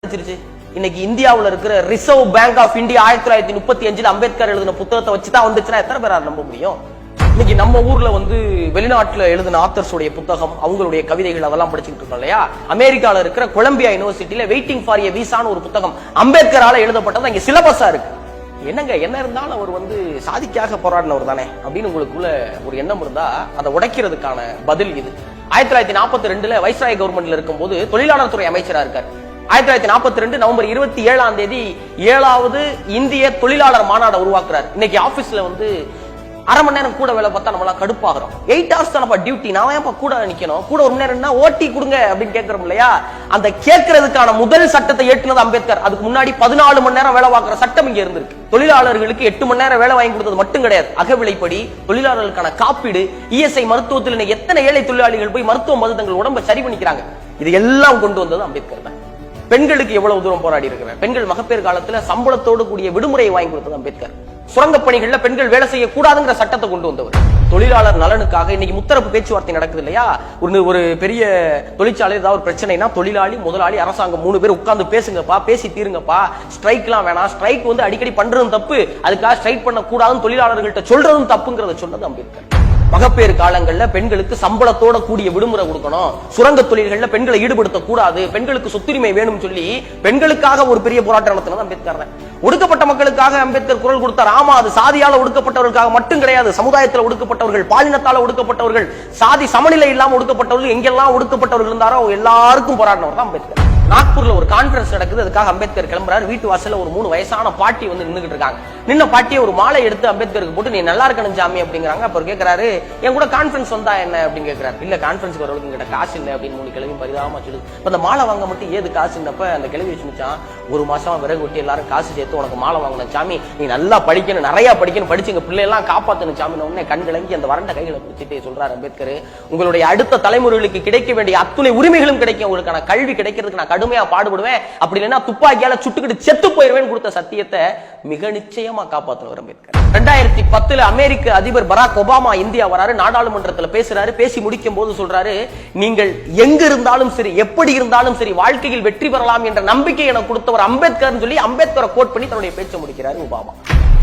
இன்னைக்கு இந்தியாவில் இருக்கிற reserve bank of India 1935 Ambedkar எழுதின புத்தகத்தை வச்சுதான் வந்துச்சுன்னா எத்தனை பேரால் நம்ப முடியும்? இன்னைக்கு நம்ம ஊர்ல வெளிநாட்டுல எழுதின ஆத்தர்ஸுடைய புத்தகம், அவங்களுடைய கவிதைகள் அதெல்லாம் படிச்சுட்டு இருக்கோம் இல்லையா? அமெரிக்கால இருக்கிற கொலம்பியா யூனிவர்சிட்டியில வெயிட்டிங் ஃபார் எ விசான்னு ஒரு புத்தகம் அம்பேத்கரால எழுதப்பட்டது இங்க சிலபஸா இருக்கு. என்னங்க என்ன இருந்தாலும் அவர் சாதிக்காக போராடினவர் தானே அப்படின்னு உங்களுக்குள்ள ஒரு எண்ணம் இருந்தா அதை உடைக்கிறதுக்கான பதில் இது. 1942 வைஸ்ராய் கவர்மெண்ட்ல இருக்கும்போது தொழிலாளர் துறை அமைச்சரா இருக்காரு. 1942 நவம்பர் 27 7வது இந்திய தொழிலாளர் மாநாடு உருவாக்குறாரு. இன்னைக்கு ஆபீஸ்ல அரை மணி நேரம் கூட வேலை பார்த்தா நம்மளா கடுப்பாகிறோம். 8 hours தானப்பா டியூட்டி, நான் ஏன்ப்பா கூட நிக்கணும், கூட ஒரு மணி நேரம்னா ஓட்டி கொடுங்க அப்படின்னு கேட்கறோம் இல்லையா? அந்த கேட்கறதுக்கான முதல் சட்டத்தை ஏற்றுனது அம்பேத்கர். அதுக்கு முன்னாடி 14 மணி நேரம் வேலை பார்க்கிற சட்டம் இங்க இருந்திருக்கு. தொழிலாளர்களுக்கு 8 மணி நேரம் வேலை வாங்கி கொடுத்தது மட்டும் கிடையாது, அகவிலைப்படி, தொழிலாளர்களுக்கான காப்பீடு, இஎஸ்ஐ மருத்துவத்தில் இன்னைக்கு எத்தனை ஏழை தொழிலாளிகள் போய் மருத்துவம் வந்து தங்கள் உடம்பை சரி பண்ணிக்கிறாங்க. இது எல்லாம் கொண்டு வந்தது அம்பேத்கர் தான். பெண்களுக்கு எவ்வளவு தூரம் போராடி இருக்கிறேன். பெண்கள் மகப்பேறு காலத்துல சம்பளத்தோடு கூடிய விடுமுறையை வாங்கி கொடுத்தது அம்பேத்கர். சுரங்க பணிகள்ல பெண்கள் வேலை செய்யக்கூடாதுங்கிற சட்டத்தை கொண்டு வந்தவர். தொழிலாளர் நலனுக்காக இன்னைக்கு முத்தரப்பு பேச்சுவார்த்தை நடக்குது இல்லையா? ஒரு பெரிய தொழிற்சாலை ஏதாவது ஒரு பிரச்சனைனா தொழிலாளி, முதலாளி, அரசாங்கம் 3 பேர் உட்கார்ந்து பேசுங்கப்பா, பேசி தீருங்கப்பா. ஸ்ட்ரைக் எல்லாம் வேணாம், ஸ்ட்ரைக் அடிக்கடி பண்றதும் தப்பு, அதுக்காக ஸ்ட்ரைக் பண்ண கூடாதுன்னு தொழிலாளர்கள்ட்ட சொல்றதும் தப்புங்கிறத சொன்னது அம்பேத்கர். மகப்பேறு காலங்கள்ல பெண்களுக்கு சம்பளத்தோட கூடிய விடுமுறை கொடுக்கணும், சுரங்க தொழில்கள்ல பெண்களை ஈடுபடுத்த கூடாது, பெண்களுக்கு சொத்துரிமை வேணும் சொல்லி பெண்களுக்காக ஒரு பெரிய போராட்டம் நடத்தினது அம்பேத்கர் தான். ஒடுக்கப்பட்ட மக்களுக்காக அம்பேத்கர் குரல் கொடுத்தார். ஆமா, அது சாதியால ஒடுக்கப்பட்டவர்களுக்காக மட்டும் கிடையாது. சமுதாயத்தில் ஒடுக்கப்பட்டவர்கள், பாலினத்தால ஒடுக்கப்பட்டவர்கள், சாதி சமநிலை இல்லாம ஒடுக்கப்பட்டவர்கள், எங்கெல்லாம் ஒடுக்கப்பட்டவர்கள் இருந்தாரோ எல்லாருக்கும் போராடினவர் தான் அம்பேத்கர். நாக்பூர்ல ஒரு கான்பரன்ஸ் நடக்குது, அதுக்காக அம்பேத்கர் கிளம்புறாரு. வீட்டு வாசல்ல ஒரு 3 வயசான பாட்டி நின்னுகிட்டு இருக்காங்க. நின்ன பாட்டியை ஒரு மாலை எடுத்து அம்பேத்கருக்கு போட்டு, நீ நல்லா இருக்கணும் சாமி அப்படிங்கிறாங்க. அப்புறம் கேட்கிறாரு, என் கூட கான்பரன்ஸ் வந்தா என்ன அப்படின்னு கேட்கிறாரு. இல்ல, கான்பரன்ஸ்க்கு வரவங்க கிட்ட காசு இல்லை அப்படின்னு 3 கிழவி பரிதாபமா சொல்லுது. அந்த மாலை வாங்க மட்டும் ஏது காசுன்னப்ப அந்த கிழவி சொன்னான், 1 மாசமா விறகு வெட்டி எல்லாரும் காசு சேர்த்து உனக்கு மாலை வாங்கணும் சாமி, நீ நல்லா படிக்கணும், நிறைய படிக்கணும், படிச்சு எங்க பிள்ளை எல்லாம் காப்பாத்தணும் சாமி. உடனே கண் கலங்கி அந்த வறண்ட கைகளை பிடிச்சிட்டு சொல்றாரு அம்பேத்கர், உங்களுடைய அடுத்த தலைமுறைகளுக்கு கிடைக்க வேண்டிய அத்துணை உரிமைகளும் கிடைக்கும், உங்களுக்கான கல்வி கிடைக்கிறதுக்கு நான் கடுமையா பாடுபடுவேன், அப்படி இல்லைன்னா துப்பாக்கியால சுட்டுக்கிட்டு செத்து போயிருவேன் கொடுத்த சத்தியத்தை மிக நிச்சயமா காப்பாற்றணும் அம்பேத்கர். 2010 அமெரிக்க அதிபர் பராக் ஒபாமா இந்தியா வராரு. நாடாளுமன்றத்தில் பேசுறாரு. பேசி முடிக்கும் போது சொல்றாரு, நீங்கள் எங்க இருந்தாலும் சரி, எப்படி இருந்தாலும் சரி, வாழ்க்கையில் வெற்றி பெறலாம் என்ற நம்பிக்கை எனக்கு கொடுத்தவர் அம்பேத்கர் சொல்லி அம்பேத்கரை கோட் பண்ணி தன்னுடைய பேச்சை முடிக்கிறார் ஒபாமா.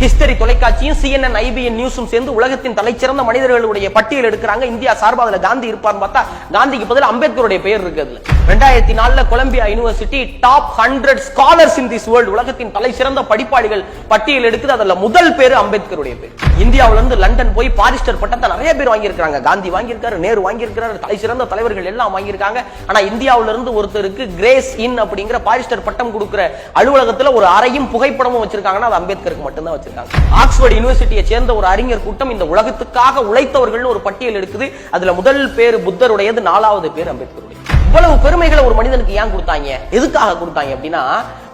ஹிஸ்டரி தொலைக்காட்சியும் CNN, IBN நியூஸும் சேர்ந்து உலகத்தின் தலைச்சிறந்த மனிதர்களுடைய பட்டியல் எடுக்கிறாங்க. இந்தியா சார்பா அதுல காந்தி இருப்பார்னு பார்த்தா காந்திக்கு பதில் அம்பேத்கருடைய பெயர் இருக்கு. 2004 Columbia university top 100 scholars in this world, உலகத்தின் தலைச்சிறந்த படிப்பாளிகள் பட்டியல் எடுக்குது. அதுல முதல் பேரு அம்பேத்கருடைய பேர். இந்தியாவில இருந்து லண்டன் போய் பாரிஸ்டர் பட்டத்தை நிறைய பேர் வாங்கியிருக்காங்க. காந்தி வாங்கியிருக்காரு, நேரு வாங்கியிருக்காரு, தலைச்சிறந்த தலைவர்கள் எல்லாம் வாங்கியிருக்காங்க. ஆனா இந்தியாவில இருந்து ஒருத்தருக்கு கிரேஸ் இன் அப்படிங்கிற பாரிஸ்டர் பட்டம் கொடுக்கிற அலுவலகத்துல ஒரு அறையும் புகைப்படமும் வச்சிருக்காங்கன்னா அது அம்பேத்கருக்கு மட்டும்தான் வச்சிருக்காங்க. ஆக்ஸ்போர்ட் யூனிவர்சிட்டியை சேர்ந்த ஒரு அறிஞர் கூட்டம் இந்த உலகத்துக்காக உழைத்தவர்கள் ஒரு பட்டியல் எடுக்குது. அதுல முதல் பேர் புத்தருடையது, 4வது பேர் அம்பேத்கருடைய. இவ்வளவு பெருமைகளை ஒரு மனிதனுக்கு ஏன் கொடுத்தாங்க, எதுக்காக கொடுத்தாங்க அப்படின்னா,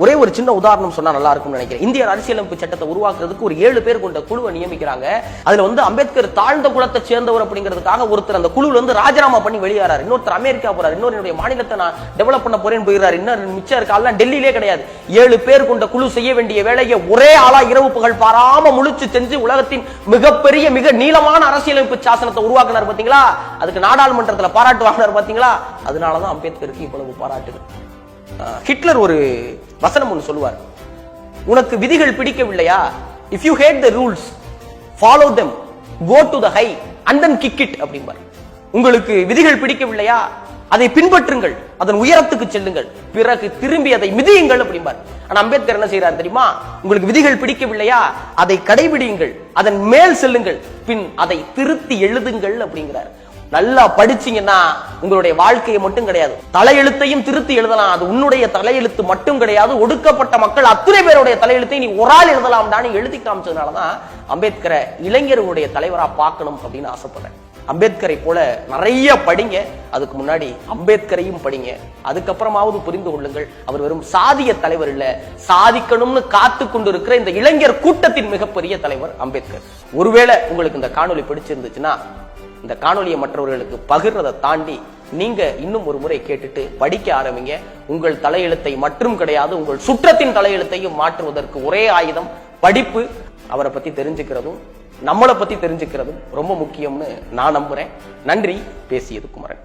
ஒரே ஒரு சின்ன உதாரணம் சொன்னா நல்லா இருக்கும்னு நினைக்கிறேன். இந்திய அரசியலமைப்பு சட்டத்தை உருவாக்குறதுக்கு ஒரு 7 பேர் கொண்ட குழுவை நியமிக்கிறாங்க. அதுல அம்பேத்கர் தாழ்ந்த குலத்தை சேர்ந்தவர் அப்படிங்கிறதுக்காக ஒருத்தர் அந்த குழுல ராஜினாமா பண்ணி வெளியேறாரு. இன்னொருத்தர் அமெரிக்கா போறாரு, இன்னொரு மாநிலத்தை நான் டெவலப் பண்ண போறேன்னு போயிடுறாரு. இன்னும் மிச்சம் இருக்காலாம் டெல்லியிலே கிடையாது. 7 பேர் கொண்ட குழு செய்ய வேண்டிய வேலையை ஒரே ஆளா இரவு பகல் பாராம முழிச்சு செஞ்சு உலகத்தின் மிகப்பெரிய மிக நீளமான அரசியலமைப்பு சாசனத்தை உருவாக்குனார் பாத்தீங்களா? அதுக்கு நாடாளுமன்றத்தில் பாராட்டு வாங்கினார் பாத்தீங்களா? அதனாலதான் அம்பேத்கருக்கு இவ்வளவு பாராட்டுகள். ஹிட்லர் ஒரு வசனம் ஒன்று சொல்லுவார், உனக்கு விதிகள் பிடிக்கவில்லையா, if you hate the rules follow them, go to the high and then kick it அப்படிம்பார். உங்களுக்கு விதிகள் பிடிக்கவில்லையா, அதை பின்பற்றுங்கள், அதன் உயரத்துக்கு செல்லுங்கள், பிறகு திரும்பி அதை மிதியுங்கள் அப்படிம்பார். ஆனா அம்பேத்கர் என்ன செய்யறாரு தெரியுமா? உங்களுக்கு விதிகள் பிடிக்கவில்லையா, அதை கடைபிடியுங்கள், அதன் மேல் செல்லுங்கள், பின் அதை திருத்தி எழுதுங்கள் அப்படிங்கிறார். நல்லா படிச்சீங்கன்னா உங்களுடைய வாழ்க்கையை மட்டும் கிடையாது, தலையெழுத்தையும் திருத்தி எழுதலாம். அது உன்னுடைய தலையெழுத்து மட்டும் கிடையாது, ஒடுக்கப்பட்ட மக்கள் அத்தனை பேருடைய தலையெழுத்தை நீ ஒரு ஆள் எழுதலாம்டான்னு எழுதி காமிச்சதுனாலதான் அம்பேத்கரை இளைஞர்களுடைய தலைவரா பார்க்கணும் அப்படின்னு ஆசைப்படுறேன். அம்பேத்கரை போல நிறைய படிங்க, அதுக்கு முன்னாடி அம்பேத்கரையும் படிங்க, அதுக்கப்புறமாவது புரிந்து கொள்ளுங்கள் அவர் வெறும் சாதிய தலைவர் இல்ல, சாதிக்கணும்னு காத்து கொண்டு இருக்கிற இந்த இளைஞர் கூட்டத்தின் மிகப்பெரிய தலைவர் அம்பேத்கர். ஒருவேளை உங்களுக்கு இந்த காணொலி பிடிச்சிருந்துச்சுன்னா இந்த காணொலியை மற்றவர்களுக்கு பகிர்றதை தாண்டி நீங்க இன்னும் ஒரு முறை கேட்டுட்டு படிக்க ஆரம்பிங்க. உங்கள் தலையெழுத்தை மட்டும் கிடையாது, உங்கள் சுற்றத்தின் தலையெழுத்தையும் மாற்றுவதற்கு ஒரே ஆயுதம் படிப்பு. அவரை பத்தி தெரிஞ்சுக்கிறதும் நம்மளை பத்தி தெரிஞ்சுக்கிறதும் ரொம்ப முக்கியம்னு நான் நம்புறேன். நன்றி. பேசியது குமரன்.